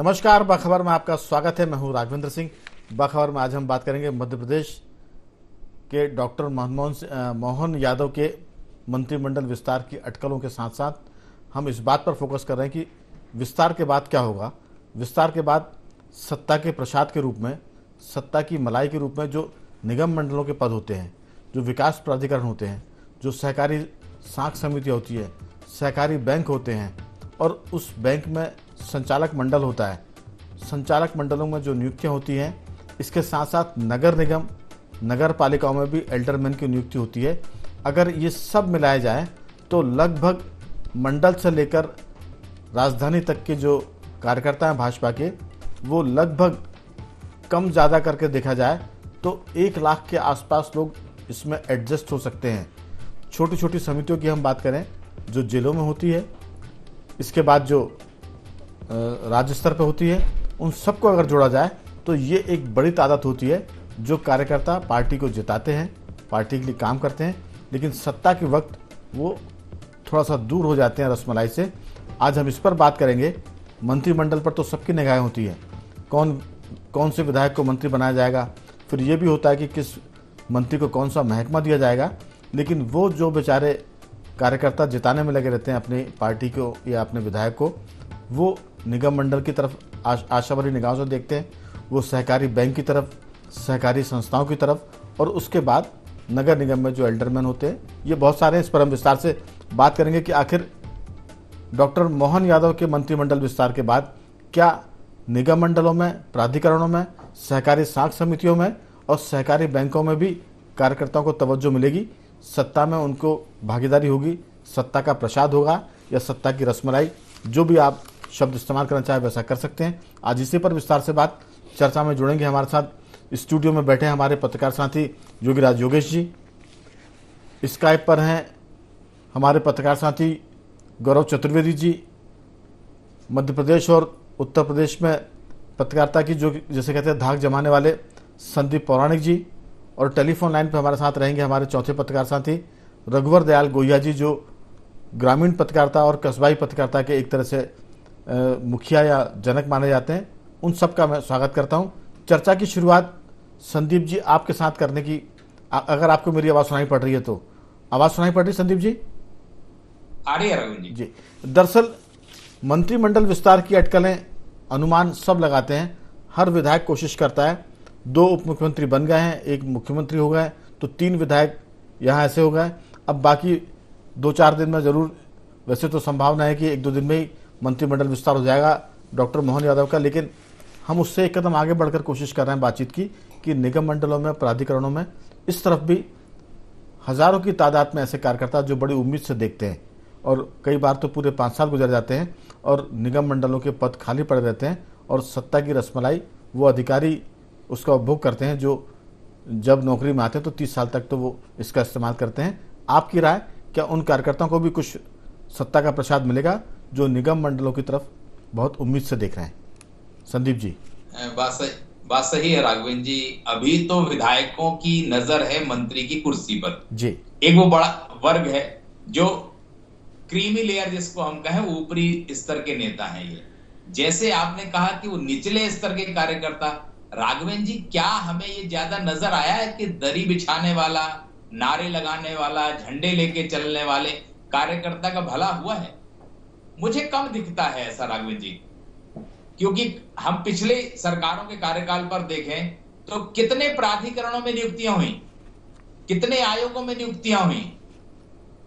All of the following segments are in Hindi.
नमस्कार, बाखबर में आपका स्वागत है। मैं हूं राघवेंद्र सिंह। बाखबर में आज हम बात करेंगे मध्य प्रदेश के डॉक्टर मोहन यादव के मंत्रिमंडल विस्तार की अटकलों के साथ साथ हम इस बात पर फोकस कर रहे हैं कि विस्तार के बाद क्या होगा। विस्तार के बाद सत्ता के प्रसाद के रूप में, सत्ता की मलाई के रूप में जो निगम मंडलों के पद होते हैं, जो विकास प्राधिकरण होते हैं, जो सहकारी साख समितियाँ होती है, सहकारी बैंक होते हैं और उस बैंक में संचालक मंडल होता है। संचालक मंडलों में जो नियुक्तियां होती हैं, इसके साथ साथ नगर निगम, नगर पालिकाओं में भी एल्डरमैन की नियुक्ति होती है। अगर ये सब मिलाए जाए तो लगभग मंडल से लेकर राजधानी तक के जो कार्यकर्ता हैं भाजपा के, वो लगभग कम ज़्यादा करके देखा जाए तो 1 लाख के आसपास लोग इसमें एडजस्ट हो सकते हैं। छोटी छोटी समितियों की हम बात करें जो जिलों में होती है, इसके बाद जो राज्य स्तर पर होती है, उन सबको अगर जोड़ा जाए तो ये एक बड़ी तादाद होती है जो कार्यकर्ता पार्टी को जिताते हैं, पार्टी के लिए काम करते हैं, लेकिन सत्ता के वक्त वो थोड़ा सा दूर हो जाते हैं रसमलाई से। आज हम इस पर बात करेंगे। मंत्रिमंडल पर तो सबकी निगाहें होती है, कौन से विधायक को मंत्री बनाया जाएगा, फिर ये भी होता है कि किस मंत्री को कौन सा महकमा दिया जाएगा। लेकिन वो जो बेचारे कार्यकर्ता जिताने में लगे रहते हैं अपनी पार्टी को या अपने विधायक को, वो निगम मंडल की तरफ आशा भरी निगाहों से देखते हैं, वो सहकारी बैंक की तरफ, सहकारी संस्थाओं की तरफ, और उसके बाद नगर निगम में जो एल्डरमैन होते हैं। ये बहुत सारे हैं, इस पर हम विस्तार से बात करेंगे कि आखिर डॉक्टर मोहन यादव के मंत्रिमंडल विस्तार के बाद क्या निगम मंडलों में, प्राधिकरणों में, सहकारी साख समितियों में और सहकारी बैंकों में भी कार्यकर्ताओं को तवज्जो मिलेगी। सत्ता में उनको भागीदारी होगी, सत्ता का प्रसाद होगा या सत्ता की रसमलाई, जो भी आप शब्द इस्तेमाल करना चाहे वैसा कर सकते हैं। आज इसी पर विस्तार से बात चर्चा में जुड़ेंगे। हमारे साथ स्टूडियो में बैठे हैं हमारे पत्रकार साथी योगीराज योगेश जी, स्काइप पर हैं हमारे पत्रकार साथी गौरव चतुर्वेदी जी, मध्य प्रदेश और उत्तर प्रदेश में पत्रकारिता की जो जैसे कहते हैं धाक जमाने वाले संदीप पौराणिक जी, और टेलीफोन लाइन पर हमारे साथ रहेंगे हमारे चौथे पत्रकार साथी रघुवर दयाल गोहिया जी, जो ग्रामीण पत्रकारिता और कस्बाई पत्रकारिता के एक तरह से मुखिया या जनक माने जाते हैं। उन सब का मैं स्वागत करता हूं। चर्चा की शुरुआत संदीप जी आपके साथ करने की, अगर आपको मेरी आवाज़ सुनाई पड़ रही है तो। आवाज़ सुनाई पड़ रही संदीप जी? आ रही है रघुवीर जी। दरअसल मंत्रिमंडल विस्तार की अटकलें, अनुमान सब लगाते हैं, हर विधायक कोशिश करता है। 2 उप मुख्यमंत्री बन गए हैं, 1 मुख्यमंत्री हो गए, तो 3 विधायक यहाँ ऐसे हो गए। अब बाकी 2-4 दिन में ज़रूर, वैसे तो संभावना है कि 1-2 दिन में ही मंत्रिमंडल विस्तार हो जाएगा डॉक्टर मोहन यादव का, लेकिन हम उससे एक कदम आगे बढ़कर कोशिश कर रहे हैं बातचीत की कि निगम मंडलों में, प्राधिकरणों में इस तरफ भी हज़ारों की तादाद में ऐसे कार्यकर्ता जो बड़ी उम्मीद से देखते हैं, और कई बार तो पूरे 5 साल गुजर जाते हैं और निगम मंडलों के पद खाली पड़े रहते हैं, और सत्ता की रसमलाई वो अधिकारी उसका उपभोग करते हैं जो जब नौकरी में आते हैं तो 30 साल तक तो वो इसका इस्तेमाल करते हैं। आपकी राय, क्या उन कार्यकर्ताओं को भी कुछ सत्ता का प्रसाद मिलेगा जो निगम मंडलों की तरफ बहुत उम्मीद से देख रहे हैं? संदीप जी। बात सही है राघवेंद्र जी। अभी तो विधायकों की नजर है मंत्री की कुर्सी पर जी। एक वो बड़ा वर्ग है जो क्रीमी लेयर जिसको हम कहें, ऊपरी स्तर के नेता हैं। ये जैसे आपने कहा कि वो निचले स्तर के कार्यकर्ता, राघवेंद्र जी क्या हमें ये ज्यादा नजर आया है कि दरी बिछाने वाला, नारे लगाने वाला, झंडे लेके चलने वाले कार्यकर्ता का भला हुआ है? मुझे कम दिखता है ऐसा राघवेंद्र जी, क्योंकि हम पिछले सरकारों के कार्यकाल पर देखें तो कितने प्राधिकरणों में नियुक्तियां हुई, कितने आयोगों में नियुक्तियां हुई,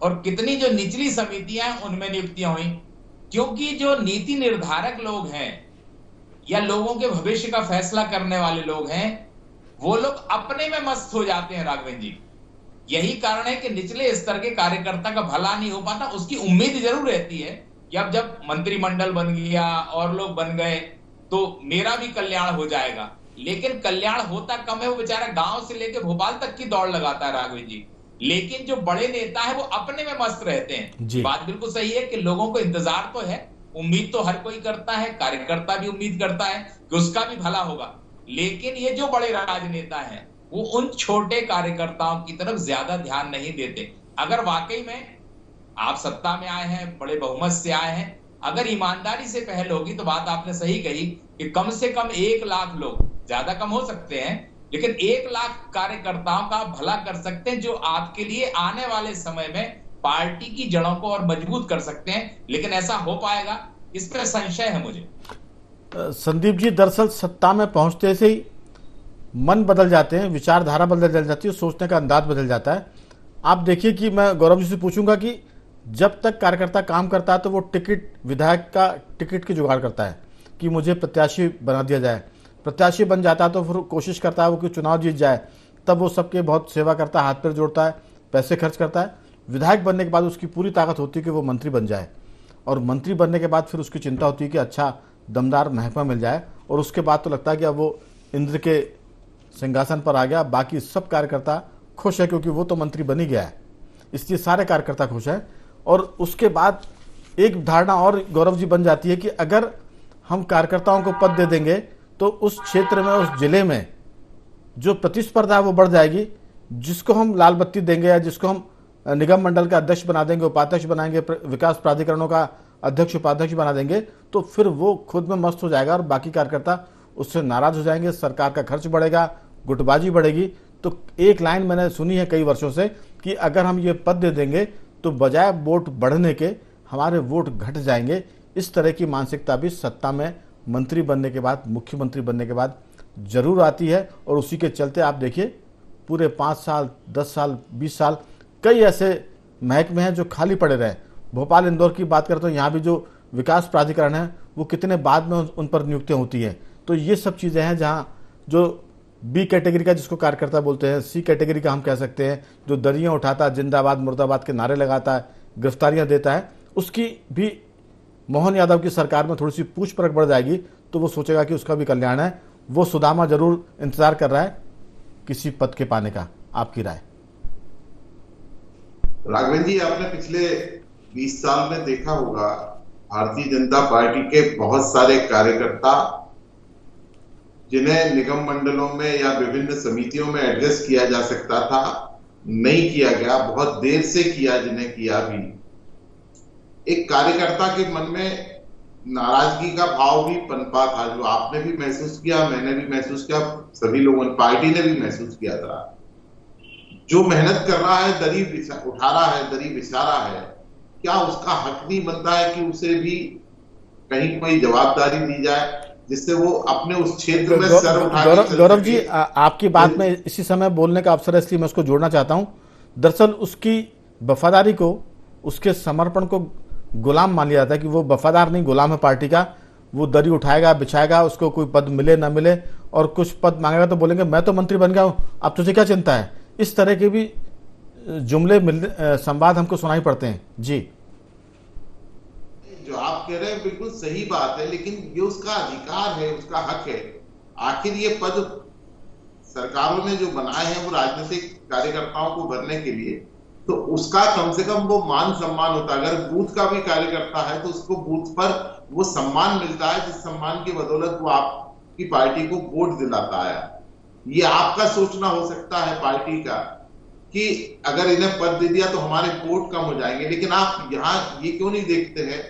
और कितनी जो निचली समितियां हैं उनमें नियुक्तियां हुई। क्योंकि जो नीति निर्धारक लोग हैं या लोगों के भविष्य का फैसला करने वाले लोग हैं, वो लोग अपने में मस्त हो जाते हैं राघवेंद्र जी। यही कारण है कि निचले स्तर के कार्यकर्ता का भला नहीं हो पाता। उसकी उम्मीद जरूर रहती है कि अब जब मंत्रिमंडल बन गया और लोग बन गए तो मेरा भी कल्याण हो जाएगा, लेकिन कल्याण होता कम है। वो बेचारा गांव से लेकर भोपाल तक की दौड़ लगाता है राघवेंद्र जी, लेकिन जो बड़े नेता है वो अपने में मस्त रहते हैं। बात बिल्कुल सही है कि लोगों को इंतजार तो है, उम्मीद तो हर कोई करता है, कार्यकर्ता भी उम्मीद करता है कि उसका भी भला होगा, लेकिन ये जो बड़े राजनेता हैं वो उन छोटे कार्यकर्ताओं की तरफ ज्यादा ध्यान नहीं देते। अगर वाकई में आप सत्ता में आए हैं, बड़े बहुमत से आए हैं, अगर ईमानदारी से पहल होगी तो बात आपने सही कही कि कम से कम 1 लाख लोग, ज्यादा कम हो सकते हैं, लेकिन 1 लाख कार्यकर्ताओं का भला कर सकते हैं, जो आपके लिए आने वाले समय में पार्टी की जड़ों को और मजबूत कर सकते हैं। लेकिन ऐसा हो पाएगा, इस पर संशय है मुझे। संदीप जी, दरअसल सत्ता में पहुंचते से ही मन बदल जाते हैं, विचारधारा बदल जाती है, सोचने का अंदाज बदल जाता है। आप देखिए कि मैं गौरव जी से पूछूंगा कि जब तक कार्यकर्ता काम करता है तो वो टिकट, विधायक का टिकट की जुगाड़ करता है कि मुझे प्रत्याशी बना दिया जाए। प्रत्याशी बन जाता है तो फिर कोशिश करता है वो कि चुनाव जीत जाए, तब वो सबके बहुत सेवा करता है, हाथ पैर जोड़ता है, पैसे खर्च करता है। विधायक बनने के बाद उसकी पूरी ताकत होती है कि वो मंत्री बन जाए, और मंत्री बनने के बाद फिर उसकी चिंता होती है कि अच्छा दमदार महकमा मिल जाए, और उसके बाद तो लगता है कि अब वो इंद्र के सिंहासन पर आ गया, बाकी सब कार्यकर्ता खुश है क्योंकि वो तो मंत्री बन ही गया है, इसलिए सारे कार्यकर्ता खुश हैं। और उसके बाद एक धारणा और गौरव जी बन जाती है कि अगर हम कार्यकर्ताओं को पद दे देंगे तो उस क्षेत्र में, उस जिले में जो प्रतिस्पर्धा है वो बढ़ जाएगी। जिसको हम लाल बत्ती देंगे या जिसको हम निगम मंडल का अध्यक्ष बना देंगे, उपाध्यक्ष बनाएंगे, विकास प्राधिकरणों का अध्यक्ष उपाध्यक्ष बना देंगे, तो फिर वो खुद में मस्त हो जाएगा और बाकी कार्यकर्ता उससे नाराज हो जाएंगे, सरकार का खर्च बढ़ेगा, गुटबाजी बढ़ेगी। तो एक लाइन मैंने सुनी है कई वर्षों से कि अगर हम ये पद दे देंगे तो बजाय वोट बढ़ने के हमारे वोट घट जाएंगे। इस तरह की मानसिकता भी सत्ता में मंत्री बनने के बाद, मुख्यमंत्री बनने के बाद जरूर आती है, और उसी के चलते आप देखिए पूरे 5 साल, 10 साल, 20 साल कई ऐसे महकमे हैं जो खाली पड़े रहे। भोपाल इंदौर की बात करते हैं, यहाँ भी जो विकास प्राधिकरण है वो कितने बाद में उन पर नियुक्तियाँ होती हैं। तो ये सब चीज़ें हैं जहाँ जो बी कैटेगरी का, जिसको कार्यकर्ता बोलते हैं, सी कैटेगरी का हम कह सकते हैं, जो दरियाँ उठाता है, जिंदाबाद मुर्दाबाद के नारे लगाता है, गिरफ्तारियां देता है, उसकी भी मोहन यादव की सरकार में थोड़ी सी पूछ परख बढ़ जाएगी तो वो सोचेगा कि उसका भी कल्याण है। वो सुदामा जरूर इंतजार कर रहा है किसी पद के पाने का। आपकी राय? राघवेंद्र जी, आपने पिछले 20 साल में देखा होगा भारतीय जनता पार्टी के बहुत सारे कार्यकर्ता जिन्हें निगम मंडलों में या विभिन्न समितियों में एडजस्ट किया जा सकता था, नहीं किया गया, बहुत देर से किया, जिन्हें किया भी, एक कार्यकर्ता के मन में नाराजगी का भाव भी पनपा था, जो आपने भी महसूस किया, मैंने भी महसूस किया, सभी लोगों ने, पार्टी ने भी महसूस किया था। जो मेहनत कर रहा है, दरी उठा रहा है, दरी बिछा रहा है, क्या उसका हक नहीं बनता है कि उसे भी कहीं कोई जवाबदारी दी जाए जिससे वो अपने उस क्षेत्र में सर उठा के गौरव जी, आपकी बात में इसी समय बोलने का अवसर है, इसलिए मैं उसको जोड़ना चाहता हूं। दरअसल उसकी वफादारी को, उसके समर्पण को गुलाम मान लिया जाता है कि वो वफादार नहीं, गुलाम है पार्टी का। वो दरी उठाएगा, बिछाएगा, उसको कोई पद मिले ना मिले, और कुछ पद मांगेगा तो बोलेंगे मैं तो मंत्री बन गया हूं, अब तुझे क्या चिंता है। इस तरह के भी जुमले संवाद हमको सुनाई पड़ते हैं। जी, जो आप कह रहे हैं बिल्कुल सही बात है, लेकिन ये उसका अधिकार है, उसका हक है। आखिर ये पद सरकारों ने जो बनाए हैं वो राजनीतिक कार्यकर्ताओं को भरने के लिए, तो उसका कम से कम वो मान सम्मान होता है। अगर बूथ का भी कार्यकर्ता है तो उसको बूथ पर वो सम्मान मिलता है, जिस सम्मान की बदौलत वो आपकी पार्टी को वोट दिलाता है। ये आपका सोचना हो सकता है पार्टी का कि अगर इन्हें पद दे दिया तो हमारे वोट कम हो जाएंगे, लेकिन आप यहाँ ये क्यों नहीं देखते हैं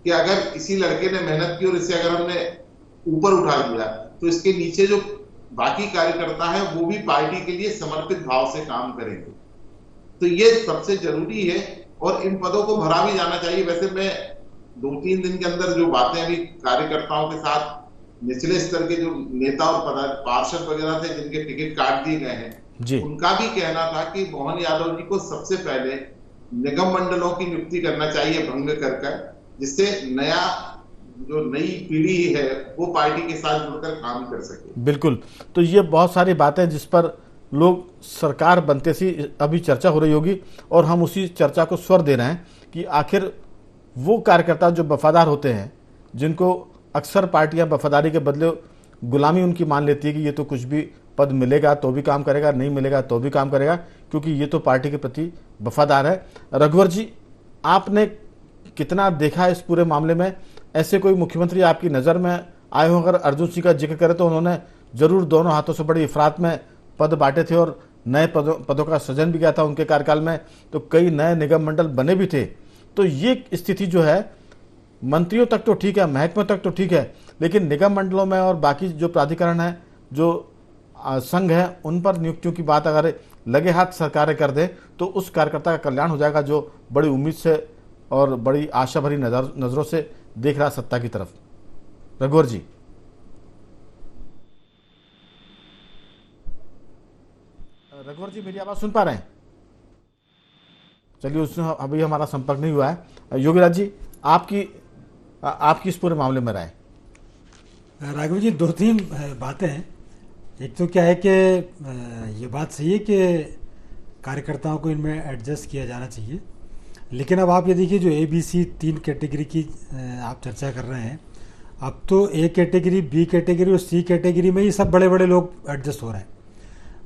कि अगर किसी लड़के ने मेहनत की और इसे अगर हमने ऊपर उठा दिया तो इसके नीचे जो बाकी कार्यकर्ता है वो भी पार्टी के लिए समर्पित भाव से काम करेंगे। तो ये सबसे जरूरी है और इन पदों को भरा भी जाना चाहिए। वैसे मैं 2-3 दिन के अंदर जो बातें अभी कार्यकर्ताओं के साथ, निचले स्तर के जो नेता और पार्षद वगैरह थे जिनके टिकट काट दिए गए हैं, उनका भी कहना था कि मोहन यादव जी को सबसे पहले निगम मंडलों की नियुक्ति करना चाहिए भंग कर, जिससे जो नई पीढ़ी है वो पार्टी के साथ जुड़कर काम कर सके। बिल्कुल। तो ये बहुत सारी बातें जिस पर लोग सरकार बनते सी अभी चर्चा हो रही होगी, और हम उसी चर्चा को स्वर दे रहे हैं कि आखिर वो कार्यकर्ता जो वफादार होते हैं, जिनको अक्सर पार्टियां वफादारी के बदले गुलामी उनकी मान लेती है कि ये तो कुछ भी पद मिलेगा तो भी काम करेगा, नहीं मिलेगा तो भी काम करेगा, क्योंकि ये तो पार्टी के प्रति वफादार है। रघुवर जी, आपने कितना देखा इस पूरे मामले में? ऐसे कोई मुख्यमंत्री आपकी नज़र में आए हो? अगर अर्जुन सिंह का जिक्र करें तो उन्होंने जरूर दोनों हाथों से बड़ी इफरात में पद बांटे थे और नए पदों का सृजन भी किया था उनके कार्यकाल में, तो कई नए निगम मंडल बने भी थे। तो ये स्थिति जो है, मंत्रियों तक तो ठीक है, महकमे तक तो ठीक है, लेकिन निगम मंडलों में और बाकी जो प्राधिकरण है, जो संघ है, उन पर नियुक्तियों की बात अगर लगे हाथ सरकारें कर दे तो उस कार्यकर्ता का कल्याण हो जाएगा जो बड़ी उम्मीद से और बड़ी आशा भरी नजरों से देख रहा सत्ता की तरफ। रघुवर जी, रघुवर जी मेरी आवाज सुन पा रहे हैं? चलिए, उसमें अभी हमारा संपर्क नहीं हुआ है। योगीराज जी, आपकी इस पूरे मामले में राय? राघव जी, दो तीन बातें हैं। एक तो क्या है कि ये बात सही है कि कार्यकर्ताओं को इनमें एडजस्ट किया जाना चाहिए, लेकिन अब आप ये देखिए जो ABC 3 कैटेगरी की आप चर्चा कर रहे हैं, अब तो A कैटेगरी, B कैटेगरी और C कैटेगरी में ही सब बड़े बड़े लोग एडजस्ट हो रहे हैं।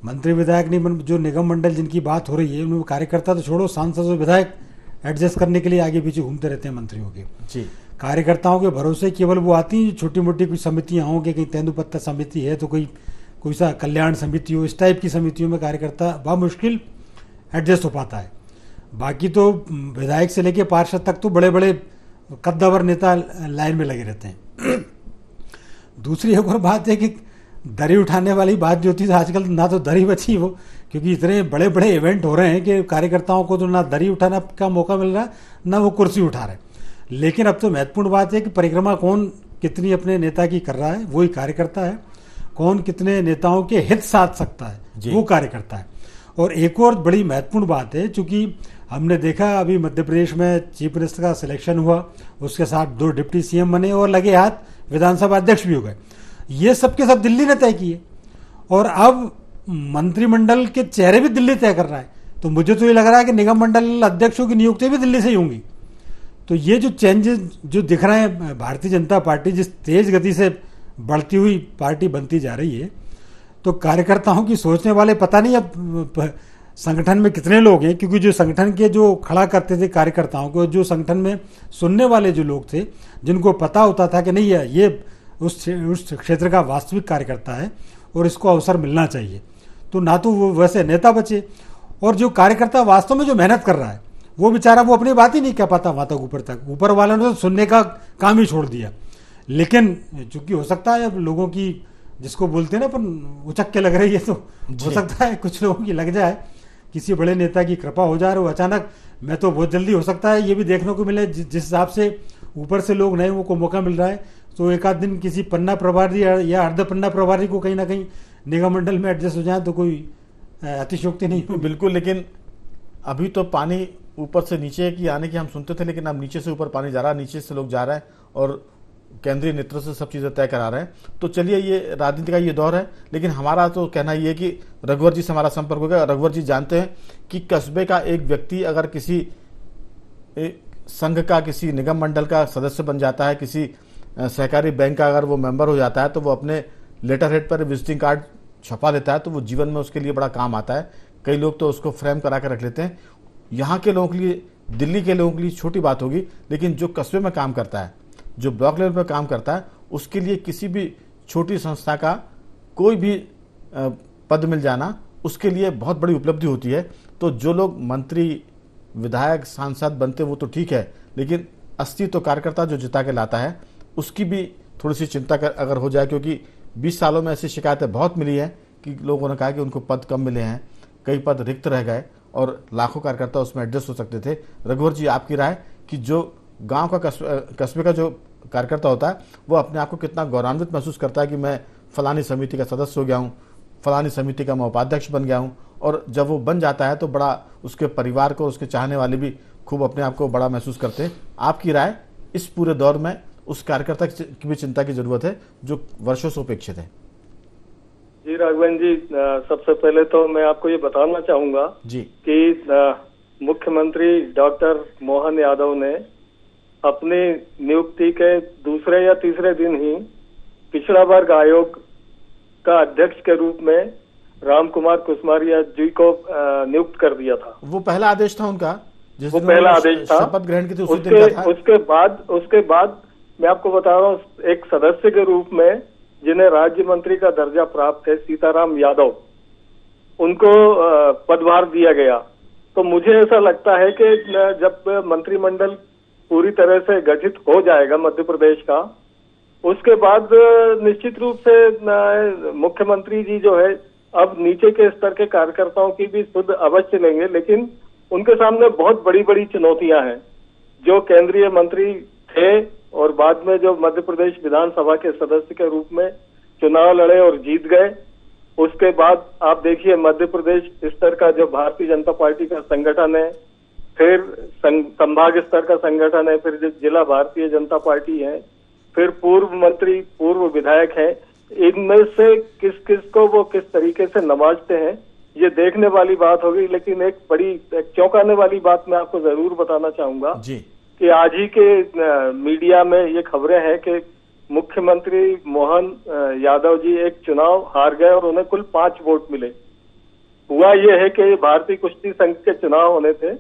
मंत्री विधायक नहीं, जो निगम मंडल जिनकी बात हो रही है उनमें कार्यकर्ता तो छोड़ो, सांसद और विधायक एडजस्ट करने के लिए आगे पीछे घूमते रहते हैं मंत्रियों के। जी, कार्यकर्ताओं के भरोसे केवल वो आती हैं, छोटी मोटी कुछ समितियाँ होंगी, कहीं तेंदुपत्ता समिति है तो कोई सा कल्याण समिति हो, इस टाइप की समितियों में कार्यकर्ता बामुश्किल एडजस्ट हो पाता है। बाकी तो विधायक से लेके पार्षद तक तो बड़े बड़े कद्दावर नेता लाइन में लगे रहते हैं। दूसरी एक और बात है कि दरी उठाने वाली बात जो थी, आजकल ना तो दरी बची वो, क्योंकि इतने बड़े बड़े इवेंट हो रहे हैं कि कार्यकर्ताओं को तो ना दरी उठाना का मौका मिल रहा, ना वो कुर्सी उठा रहे। लेकिन अब तो महत्वपूर्ण बात है कि परिक्रमा कौन कितनी अपने नेता की कर रहा है, वही कार्यकर्ता है। कौन कितने नेताओं के हित साध सकता है, वो कार्यकर्ता है। और एक और बड़ी महत्वपूर्ण बात है, चूंकि हमने देखा अभी मध्य प्रदेश में चीफ मिनिस्टर का सिलेक्शन हुआ, उसके साथ 2 डिप्टी CM बने और लगे हाथ विधानसभा अध्यक्ष भी हो गए। ये सब के सब दिल्ली ने तय किए और अब मंत्रिमंडल के चेहरे भी दिल्ली तय कर रहा है। तो मुझे तो ये लग रहा है कि निगम मंडल अध्यक्षों की नियुक्ति भी दिल्ली से ही होंगी। तो ये जो चेंजेस जो दिख रहे हैं, भारतीय जनता पार्टी जिस तेज गति से बढ़ती हुई पार्टी बनती जा रही है, तो कार्यकर्ताओं की सोचने वाले पता नहीं अब संगठन में कितने लोग हैं, क्योंकि जो संगठन के जो खड़ा करते थे कार्यकर्ताओं को, जो संगठन में सुनने वाले जो लोग थे, जिनको पता होता था कि नहीं है ये उस क्षेत्र का वास्तविक कार्यकर्ता है और इसको अवसर मिलना चाहिए, तो ना तो वो वैसे नेता बचे, और जो कार्यकर्ता वास्तव में जो मेहनत कर रहा है वो बेचारा वो अपनी बात ही नहीं कह पाता वहाँ तक, ऊपर वालों ने तो सुनने का काम ही छोड़ दिया। लेकिन चूंकि हो सकता है अब लोगों की, जिसको बोलते हैं ना अपन, उचक के लग रही है, तो हो सकता है कुछ लोगों की लग जाए, किसी बड़े नेता की कृपा हो जाए और अचानक, मैं तो बहुत जल्दी हो सकता है ये भी देखने को मिले, जिस हिसाब से ऊपर से लोग नए को मौका मिल रहा है, तो एक आध दिन किसी पन्ना प्रभारी या अर्ध पन्ना प्रभारी को कहीं ना कहीं निगम मंडल में एडजस्ट हो जाए तो कोई अतिशयोक्ति नहीं हो। बिल्कुल, लेकिन अभी तो पानी ऊपर से नीचे की आने की हम सुनते थे, लेकिन अब नीचे से ऊपर पानी जा रहा है, नीचे से लोग जा रहे हैं और केंद्रीय नेतृत्व से सब चीज़ें तय करा रहे हैं। तो चलिए, ये राजनीति का ये दौर है, लेकिन हमारा तो कहना ये है कि रघुवर जी से हमारा संपर्क हो गया। रघुवर जी जानते हैं कि कस्बे का एक व्यक्ति अगर किसी संघ का, किसी निगम मंडल का सदस्य बन जाता है, किसी सहकारी बैंक का अगर वो मेंबर हो जाता है, तो वो अपने लेटर हेड पर विजिटिंग कार्ड छपा लेता है, तो वो जीवन में उसके लिए बड़ा काम आता है। कई लोग तो उसको फ्रेम करा कर रख लेते हैं। यहाँ के लोगों के लिए, दिल्ली के लोगों के लिए छोटी बात होगी, लेकिन जो कस्बे में काम करता है, जो ब्लॉक लेवल पर काम करता है, उसके लिए किसी भी छोटी संस्था का कोई भी पद मिल जाना उसके लिए बहुत बड़ी उपलब्धि होती है। तो जो लोग मंत्री, विधायक, सांसद बनते वो तो ठीक है, लेकिन असली तो कार्यकर्ता जो जिता के लाता है, उसकी भी थोड़ी सी चिंता अगर हो जाए, क्योंकि 20 सालों में ऐसी शिकायतें बहुत मिली हैं कि लोगों ने कहा कि उनको पद कम मिले हैं, कई पद रिक्त रह गए और लाखों कार्यकर्ता उसमें एडजस्ट हो सकते थे। रघुवर जी, आपकी राय कि जो गांव का, कस्बे का जो कार्यकर्ता होता है, वो अपने आप को कितना गौरवान्वित महसूस करता है कि मैं फलानी समिति का सदस्य हो गया हूँ, फलानी समिति का मैं उपाध्यक्ष बन गया हूँ, और जब वो बन जाता है तो बड़ा उसके परिवार को, उसके चाहने वाले भी खूब अपने आप को बड़ा महसूस करते हैं। आपकी राय, इस पूरे दौर में उस कार्यकर्ता की भी चिंता की जरूरत है जो वर्षों से उपेक्षित है? जी राघवन जी, सबसे पहले तो मैं आपको ये बताना चाहूंगा जी कि मुख्यमंत्री डॉक्टर मोहन यादव ने अपनी नियुक्ति के दूसरे या तीसरे दिन ही पिछड़ा वर्ग आयोग का अध्यक्ष के रूप में राम कुमार कुसमारिया जी को नियुक्त कर दिया था। वो पहला आदेश था उनका, वो पहला आदेश था, शपथ ग्रहण की थी उसी दिन का था। उसके बाद मैं आपको बता रहा हूँ, एक सदस्य के रूप में जिन्हें राज्य मंत्री का दर्जा प्राप्त है, सीताराम यादव, उनको पदभार दिया गया। तो मुझे ऐसा लगता है कि जब मंत्रिमंडल पूरी तरह से गठित हो जाएगा मध्य प्रदेश का, उसके बाद निश्चित रूप से मुख्यमंत्री जी जो है अब नीचे के स्तर के कार्यकर्ताओं की भी सुध अवश्य लेंगे, लेकिन उनके सामने बहुत बड़ी बड़ी चुनौतियां हैं। जो केंद्रीय मंत्री थे और बाद में जो मध्य प्रदेश विधानसभा के सदस्य के रूप में चुनाव लड़े और जीत गए, उसके बाद आप देखिए मध्य प्रदेश स्तर का जो भारतीय जनता पार्टी का संगठन है, फिर संभाग स्तर का संगठन है, फिर जो जिला भारतीय जनता पार्टी है, फिर पूर्व मंत्री, पूर्व विधायक है, इनमें से किस किस को वो किस तरीके से नवाजते हैं, ये देखने वाली बात होगी। लेकिन एक चौंकाने वाली बात मैं आपको जरूर बताना चाहूंगा जी कि आज ही के मीडिया में ये खबरें हैं कि मुख्यमंत्री मोहन यादव जी एक चुनाव हार गए और उन्हें कुल 5 वोट मिले। हुआ ये है कि भारतीय कुश्ती संघ के चुनाव होने थे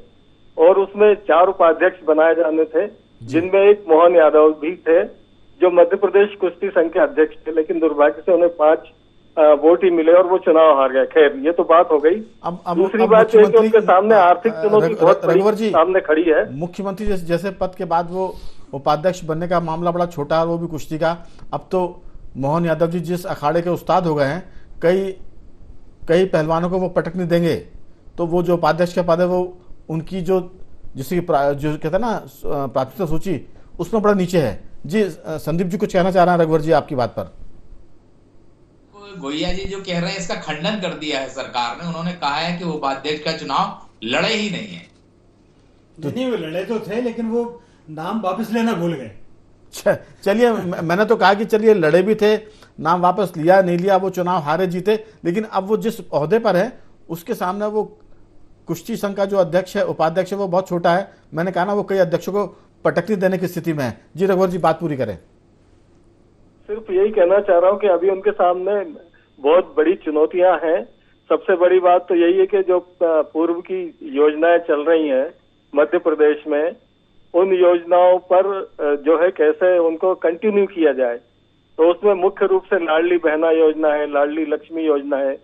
और उसमें 4 उपाध्यक्ष बनाए जाने थे, जिनमें एक मोहन यादव भी थे जो मध्य प्रदेश कुश्ती संघ के अध्यक्ष थे, लेकिन दुर्भाग्य से उन्हें 5 वोट ही मिले और वो चुनाव हार गए। खैर ये तो बात हो गई। दूसरी बात यह कि उनके सामने आर्थिक चुनौती बहुत बड़ी सामने खड़ी है। मुख्यमंत्री जैसे पद के बाद वो उपाध्यक्ष बनने का मामला बड़ा छोटा है, वो भी कुश्ती का। अब तो मोहन यादव जी जिस अखाड़े के उस्ताद हो गए हैं, कई पहलवानों को वो पटक नहीं देंगे, तो वो जो उपाध्यक्ष का पद है वो उनकी जो कहते हैं ना प्राथमिकता सूची, उसमें बड़ा नीचे है। जी संदीप जी कुछ कहना चाह रहे हैं रघुवर जी आपकी बात पर। गोहिया जी जो कह रहे हैं इसका खंडन कर दिया है सरकार ने। उन्होंने कहा है कि वो उपाध्यक्ष का चुनाव लड़े ही नहीं है। तो नहीं, वो लड़े तो थे लेकिन वो नाम वापस लेना भूल गए। चलिए मैंने तो कहा कि चलिए लड़े भी थे, नाम वापस लिया नहीं लिया, वो चुनाव हारे जीते, लेकिन अब वो जिस ओहदे पर है उसके सामने वो कुश्ती संघ का जो अध्यक्ष है, उपाध्यक्ष है, वो बहुत छोटा है। मैंने कहा ना वो कई अध्यक्षों को पटकनी देने की स्थिति में है। जी रघुवर जी बात पूरी करें। सिर्फ यही कहना चाह रहा हूँ कि अभी उनके सामने बहुत बड़ी चुनौतियां हैं। सबसे बड़ी बात तो यही है कि जो पूर्व की योजनाएं चल रही हैं मध्य प्रदेश में, उन योजनाओं पर जो है कैसे उनको कंटिन्यू किया जाए। तो उसमें मुख्य रूप से लाडली बहना योजना है, लाडली लक्ष्मी योजना है,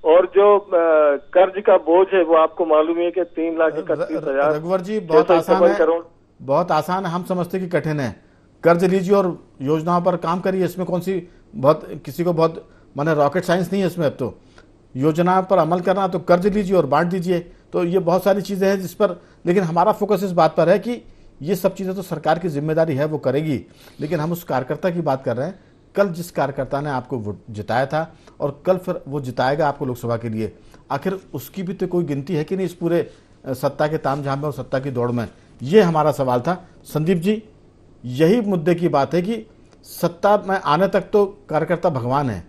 और जो कर्ज का बोझ है वो आपको मालूम है कि 3,31,000। रघुवर जी बहुत आसान है, बहुत आसान है, हम समझते कि कठिन है। कर्ज लीजिए और योजनाओं पर काम करिए, इसमें कौन सी किसी को बहुत माने रॉकेट साइंस नहीं है इसमें। अब तो योजना पर अमल करना तो कर्ज लीजिए और बांट दीजिए। तो ये बहुत सारी चीजें हैं जिस पर, लेकिन हमारा फोकस इस बात पर है कि ये सब चीजें तो सरकार की जिम्मेदारी है, वो करेगी, लेकिन हम उस कार्यकर्ता की बात कर रहे हैं। कल जिस कार्यकर्ता ने आपको जिताया था और कल फिर वो जिताएगा आपको लोकसभा के लिए, आखिर उसकी भी तो कोई गिनती है कि नहीं इस पूरे सत्ता के तामझाम में और सत्ता की दौड़ में। ये हमारा सवाल था। संदीप जी यही मुद्दे की बात है कि सत्ता में आने तक तो कार्यकर्ता भगवान है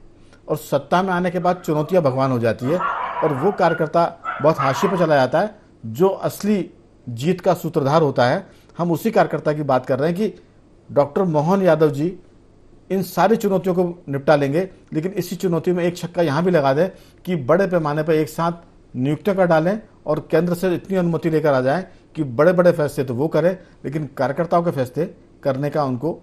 और सत्ता में आने के बाद चुनौतियां भगवान हो जाती है और वो कार्यकर्ता बहुत हाशिए पर चला जाता है जो असली जीत का सूत्रधार होता है। हम उसी कार्यकर्ता की बात कर रहे हैं कि डॉक्टर मोहन यादव जी इन सारी चुनौतियों को निपटा लेंगे, लेकिन इसी चुनौती में एक छक्का यहाँ भी लगा दें कि बड़े पैमाने पर एक साथ नियुक्तियों का डालें और केंद्र से इतनी अनुमति लेकर आ जाएं कि बड़े बड़े फैसले तो वो करें, लेकिन कार्यकर्ताओं के फैसले करने का उनको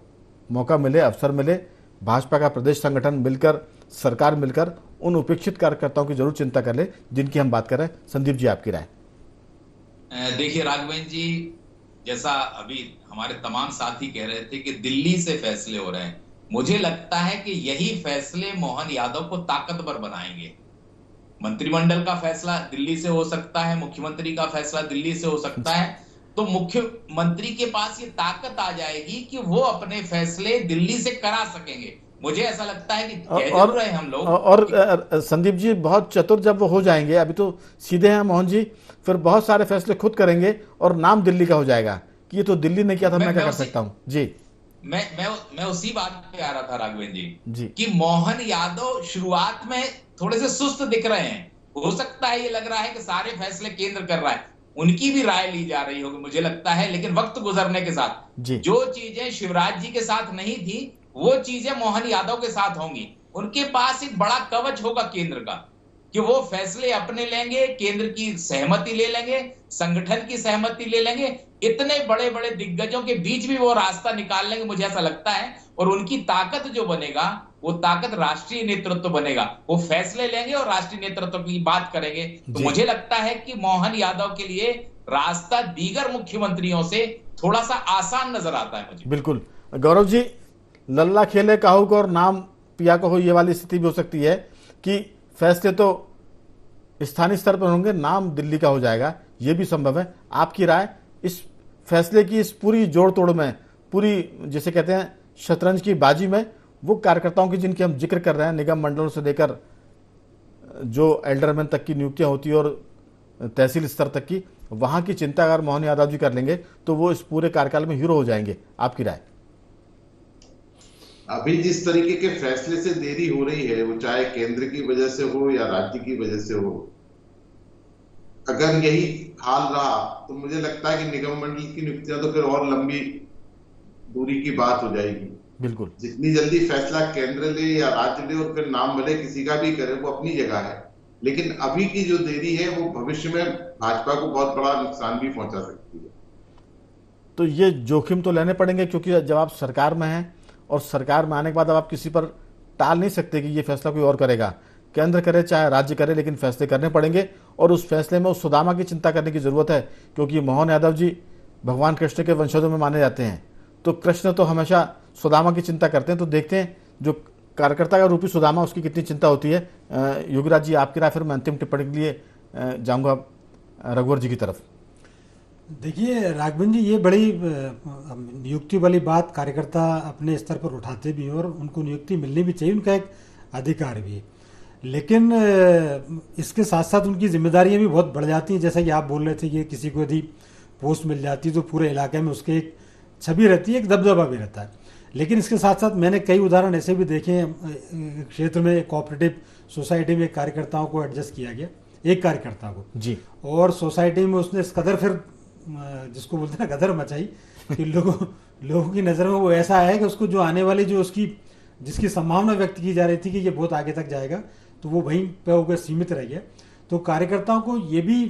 मौका मिले, अवसर मिले। भाजपा का प्रदेश संगठन मिलकर, सरकार मिलकर उन उपेक्षित कार्यकर्ताओं की जरूर चिंता कर ले जिनकी हम बात कर रहे हैं। संदीप जी आपकी राय। देखिए राघवेंद्र जी, जैसा अभी हमारे तमाम साथी कह रहे थे कि दिल्ली से फैसले हो रहे हैं, मुझे लगता है कि यही फैसले मोहन यादव को ताकतवर बनाएंगे। मंत्रिमंडल का फैसला दिल्ली से हो सकता है, मुख्यमंत्री का फैसला दिल्ली से हो सकता है, तो मुख्यमंत्री के पास ये ताकत आ जाएगी कि वो अपने फैसले दिल्ली से करा सकेंगे। मुझे ऐसा लगता है कि और हम लोग और संदीप जी बहुत चतुर जब वो हो जाएंगे, अभी तो सीधे हैं मोहन जी, फिर बहुत सारे फैसले खुद करेंगे और नाम दिल्ली का हो जाएगा कि ये तो दिल्ली ने किया था, मैं क्या कर सकता हूँ। जी मैं उसी बात पे आ रहा था राघवेंद्र जी कि मोहन यादव शुरुआत में थोड़े से सुस्त दिख रहे हैं। हो सकता है ये लग रहा है कि सारे फैसले केंद्र कर रहा है, उनकी भी राय ली जा रही होगी मुझे लगता है, लेकिन वक्त गुजरने के साथ जो चीजें शिवराज जी के साथ नहीं थी वो चीजें मोहन यादव के साथ होंगी। उनके पास एक बड़ा कवच होगा केंद्र का कि वो फैसले अपने लेंगे, केंद्र की सहमति ले लेंगे, संगठन की सहमति ले लेंगे, इतने बड़े बड़े दिग्गजों के बीच भी वो रास्ता निकाल लेंगे मुझे ऐसा लगता है। और उनकी ताकत जो बनेगा वो ताकत राष्ट्रीय नेतृत्व बनेगा। वो फैसले लेंगे और राष्ट्रीय नेतृत्व की बात करेंगे। तो मुझे लगता है कि मोहन यादव के लिए रास्ता दीगर मुख्यमंत्रियों से थोड़ा सा आसान नजर आता है मुझे। बिल्कुल गौरव जी, लल्ला खेले काहू को और नाम पिया को हो, ये वाली स्थिति भी हो सकती है कि फैसले तो स्थानीय स्तर पर होंगे, नाम दिल्ली का हो जाएगा, ये भी संभव है। आपकी राय इस फैसले की, इस पूरी जोड़ तोड़ में, पूरी जिसे कहते हैं शतरंज की बाजी में, वो कार्यकर्ताओं की जिनकी हम जिक्र कर रहे हैं, निगम मंडलों से लेकर जो एल्डरमैन तक की नियुक्तियां होती है और तहसील स्तर तक की, वहां की चिंता अगर मोहन यादव जी कर लेंगे तो वो इस पूरे कार्यकाल में हीरो हो जाएंगे। आपकी राय? अभी जिस तरीके के फैसले से देरी हो रही है, वो चाहे केंद्र की वजह से हो या राज्य की वजह से हो, अगर यही हाल रहा तो मुझे लगता है कि निगम मंडल की नियुक्तियां तो फिर और लंबी दूरी की बात हो जाएगी। बिल्कुल, जितनी जल्दी फैसला केंद्र ले या राज्य ले और फिर नाम भले किसी का भी करे, वो अपनी जगह है, लेकिन अभी की जो देरी है वो भविष्य में भाजपा को बहुत बड़ा नुकसान भी पहुंचा सकती है। तो ये जोखिम तो लेने पड़ेंगे, क्योंकि जब आप सरकार में हैं और सरकार में आने के बाद अब आप किसी पर टाल नहीं सकते कि ये फैसला कोई और करेगा, केंद्र करे चाहे राज्य करे, लेकिन फैसले करने पड़ेंगे। और उस फैसले में उस सुदामा की चिंता करने की जरूरत है, क्योंकि मोहन यादव जी भगवान कृष्ण के वंशजों में माने जाते हैं, तो कृष्ण तो हमेशा सुदामा की चिंता करते हैं। तो देखते हैं जो कार्यकर्ता का रूपी सुदामा, उसकी कितनी चिंता होती है। योगीराज जी, आपकी राय, फिर मैं अंतिम टिप्पणी के लिए जाऊंगा रघुवर जी की तरफ। देखिए राघवन जी, ये बड़ी नियुक्ति वाली बात कार्यकर्ता अपने स्तर पर उठाते भी हैं और उनको नियुक्ति मिलनी भी चाहिए, उनका एक अधिकार भी है। लेकिन इसके साथ साथ उनकी जिम्मेदारियां भी बहुत बढ़ जाती हैं। जैसा कि आप बोल रहे थे कि किसी को यदि पोस्ट मिल जाती है तो पूरे इलाके में उसके एक छवि रहती है, एक दबदबा भी रहता है। लेकिन इसके साथ साथ मैंने कई उदाहरण ऐसे भी देखे हैं, क्षेत्र में कोऑपरेटिव सोसाइटी में कार्यकर्ताओं को एडजस्ट किया गया, एक कार्यकर्ता को जी, और सोसाइटी में उसने इस कदर फिर जिसको बोलते हैं ना गदर मचाई कि लोगों की नज़र में वो ऐसा है कि उसको जो आने वाली जो उसकी जिसकी संभावना व्यक्त की जा रही थी कि ये बहुत आगे तक जाएगा, तो वो वहीं पे होकर सीमित रह गया। तो कार्यकर्ताओं को ये भी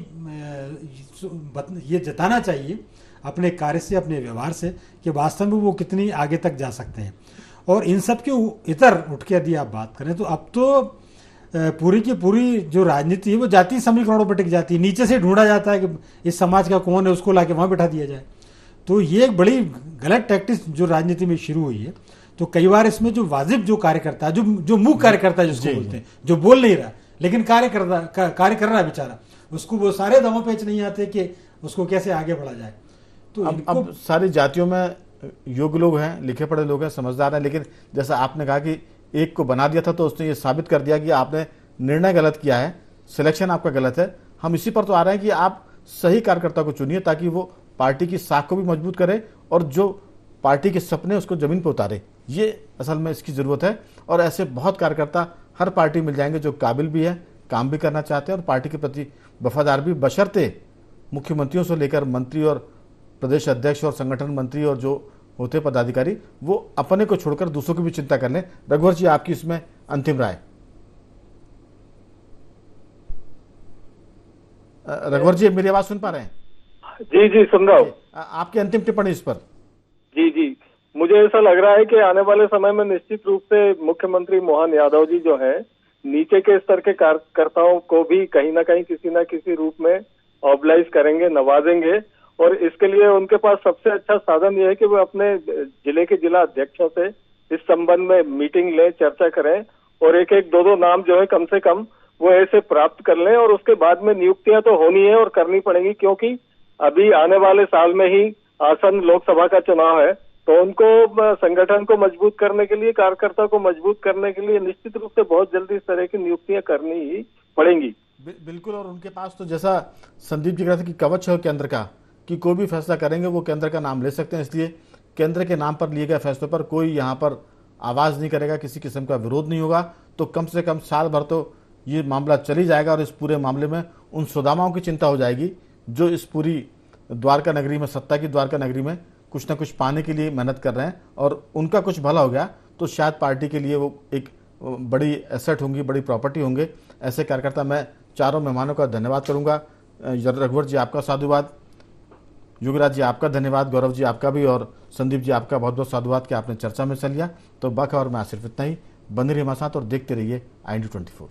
ये जताना चाहिए अपने कार्य से, अपने व्यवहार से, कि वास्तव में वो कितनी आगे तक जा सकते हैं। और इन सब के इतर उठ के यदि आप बात करें तो अब तो पूरी की पूरी जो राजनीति है वो जातीय समीकरणों पर टिक जाती है। नीचे से ढूंढा जाता है कि इस समाज का कौन है, उसको लाके वहाँ बिठा दिया जाए। तो ये एक बड़ी गलत टैक्टिस जो राजनीति में शुरू हुई है। तो कई बार इसमें जो वाजिब जो कार्यकर्ता, जो मूक कार्यकर्ता जिसको बोलते हैं, जो बोल नहीं रहा लेकिन कार्य कर रहा है बेचारा, उसको वो सारे दवा पेच नहीं आते कि उसको कैसे आगे बढ़ा जाए। तो अब सारी जातियों में योग्य लोग हैं, लिखे पढ़े लोग हैं, समझदार हैं, लेकिन जैसा आपने कहा कि एक को बना दिया था तो उसने ये साबित कर दिया कि आपने निर्णय गलत किया है, सिलेक्शन आपका गलत है। हम इसी पर तो आ रहे हैं कि आप सही कार्यकर्ता को चुनिए ताकि वो पार्टी की साख को भी मजबूत करे और जो पार्टी के सपने उसको जमीन पर उतारे। ये असल में इसकी जरूरत है। और ऐसे बहुत कार्यकर्ता हर पार्टी मिल जाएंगे जो काबिल भी है, काम भी करना चाहते हैं और पार्टी के प्रति वफादार भी, बशर्ते मुख्यमंत्रियों से लेकर मंत्री और प्रदेश अध्यक्ष और संगठन मंत्री और जो होते पदाधिकारी, वो अपने को छोड़कर दूसरों की भी चिंता कर लें। रघुवर जी, आपकी इसमें अंतिम राय? रघुवर जी, मेरी आवाज सुन पा रहे हैं? जी जी, सुन रहा हूँ। आपकी अंतिम टिप्पणी इस पर? जी जी, मुझे ऐसा लग रहा है कि आने वाले समय में निश्चित रूप से मुख्यमंत्री मोहन यादव जी जो है, नीचे के स्तर के कार्यकर्ताओं को भी कहीं ना कहीं किसी न किसी रूप में ऑबलाइज करेंगे, नवाजेंगे। और इसके लिए उनके पास सबसे अच्छा साधन यह है कि वो अपने जिले के जिला अध्यक्षों से इस संबंध में मीटिंग लें, चर्चा करें और एक एक दो नाम जो है कम से कम वो ऐसे प्राप्त कर लें। और उसके बाद में नियुक्तियां तो होनी है और करनी पड़ेंगी, क्योंकि अभी आने वाले साल में ही आसन लोकसभा का चुनाव है। तो उनको संगठन को मजबूत करने के लिए, कार्यकर्ता को मजबूत करने के लिए निश्चित रूप से बहुत जल्दी इस तरह की नियुक्तियां करनी ही पड़ेंगी। बिल्कुल। और उनके पास तो जैसा संदीप जी कह रहे थे कि कवच है केंद्र का, कि कोई भी फैसला करेंगे वो केंद्र का नाम ले सकते हैं। इसलिए केंद्र के नाम पर लिए गए फैसलों पर कोई यहाँ पर आवाज़ नहीं करेगा, किसी किस्म का विरोध नहीं होगा। तो कम से कम साल भर तो ये मामला चल ही जाएगा और इस पूरे मामले में उन सुदामाओं की चिंता हो जाएगी जो इस पूरी द्वारका नगरी में, सत्ता की द्वारका नगरी में कुछ ना कुछ पाने के लिए मेहनत कर रहे हैं। और उनका कुछ भला हो गया तो शायद पार्टी के लिए वो एक बड़ी एसेट होंगी, बड़ी प्रॉपर्टी होंगे। ऐसे कार्यकर्ता मैं चारों मेहमानों का धन्यवाद करूँगा। रघुवर जी, आपका साधुवाद। युगराज जी, आपका धन्यवाद। गौरव जी, आपका भी। और संदीप जी, आपका बहुत बहुत साधुवाद कि आपने चर्चा में हिस्सा लिया। तो बाखबर में सिर्फ इतना ही। बने रहिए हमारे साथ और देखते रहिए IND24।